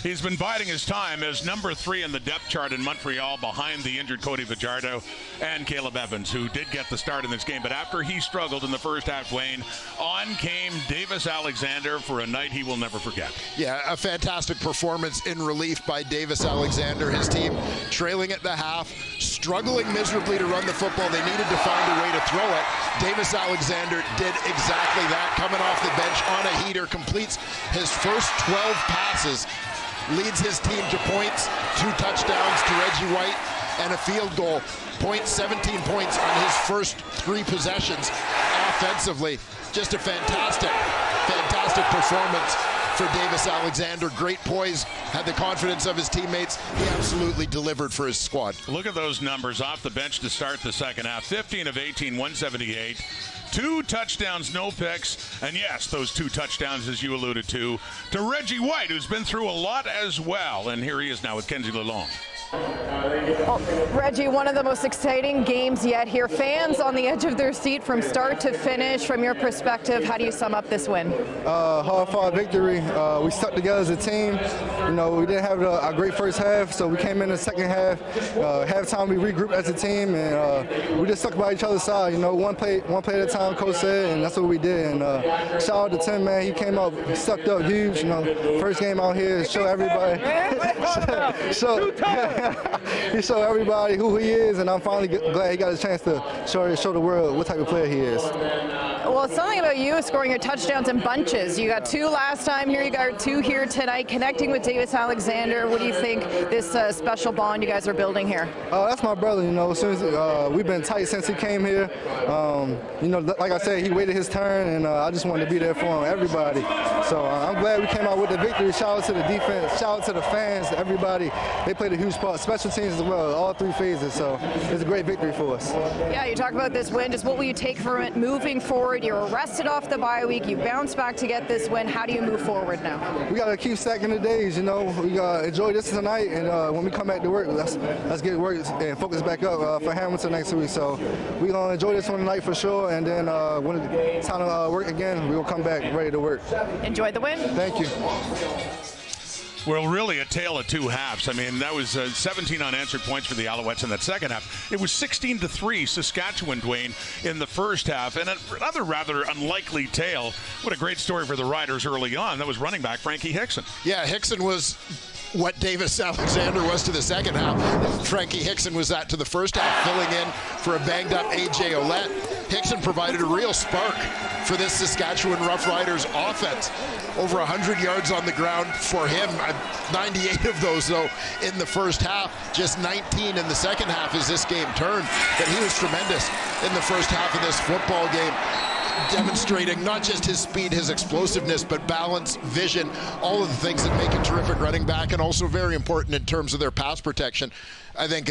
He's been biding his time as number 3 in the depth chart in Montreal behind the injured Cody Fajardo and Caleb Evans, who did get the start in this game. But after he struggled in the first half, Dwayne, on came Davis Alexander for a night he will never forget. Yeah, a fantastic performance in relief by Davis Alexander. His team trailing at the half, struggling miserably to run the football. They needed to find a way to throw it. Davis Alexander did exactly that, coming off the bench on a heater, completes his first 12 passes, leads his team to points, 2 touchdowns to Reggie White, and a field goal. 17 points on his first 3 possessions offensively. Just a fantastic performance for Davis Alexander. Great poise, had the confidence of his teammates. He absolutely delivered for his squad. Look at those numbers off the bench to start the second half. 15 of 18, 178. 2 touchdowns, no picks, and yes, those 2 touchdowns, as you alluded to Reggie White, who's been through a lot as well, and here he is now with Kenzie Lalonde. Well, Reggie, one of the most exciting games yet here. Fans on the edge of their seat from start to finish. From your perspective, how do you sum up this win? Hard-fought victory. We stuck together as a team. You know, we didn't have a great first half, so we came in the second half. Halftime, we regrouped as a team, and we just stuck by each other's side. You know, one play at a time, coach said, and that's what we did. And shout out to Tim, man. He came out, stepped up huge. You know, first game out here, show everybody. He showed everybody who he is, and I'm finally glad he got a chance to show the world what type of player he is. Well, something about you scoring your touchdowns in bunches. You got 2 last time here, you got 2 here tonight, connecting with Davis Alexander. What do you think this special bond you guys are building here? That's my brother, you know. Since we've been tight since he came here. You know, like I said, he waited his turn, and I just wanted to be there for him, everybody. So I'm glad we came out with the victory. Shout out to the defense, shout out to the fans, everybody. They played a huge part. Special teams as well, all 3 phases. So it's a great victory for us. Yeah, you talk about this win. Just what will you take from it moving forward? You're arrested off the bye week. You bounce back to get this win. How do you move forward now? We got to keep stacking the days, you know. We got to enjoy this tonight, and when we come back to work, let's get work and focus back up for Hamilton next week. So we're going to enjoy this one tonight for sure, and then when it's time to work again, we'll come back ready to work. Enjoy the win. Thank you. Well, really a tale of 2 halves. I mean, that was 17 unanswered points for the Alouettes in that second half. It was 16-3 Saskatchewan, Dwayne, in the first half. And another rather unlikely tale. What a great story for the Riders early on. That was running back Frankie Hickson. Yeah, Hickson was what Davis Alexander was to the second half. Frankie Hickson was that to the first half, filling in for a banged-up A.J. Ouellette. Hickson provided a real spark for this Saskatchewan Roughriders offense. Over 100 yards on the ground for him. 98 of those, though, in the first half. Just 19 in the second half as this game turned. But he was tremendous in the first half of this football game, demonstrating not just his speed, his explosiveness, but balance, vision, all of the things that make a terrific running back, and also very important in terms of their pass protection. I think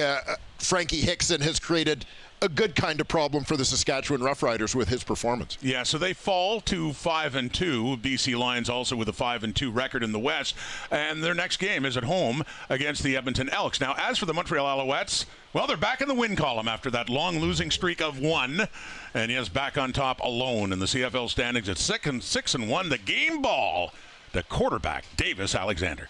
Frankie Hickson has created a good kind of problem for the Saskatchewan Roughriders with his performance. Yeah, so they fall to 5-2. BC Lions also with a 5-2 record in the West, and their next game is at home against the Edmonton Elks. Now, as for the Montreal Alouettes, well, they're back in the win column after that long losing streak of 1, and he is back on top alone in the CFL standings at 6-1. The game ball to quarterback Davis Alexander.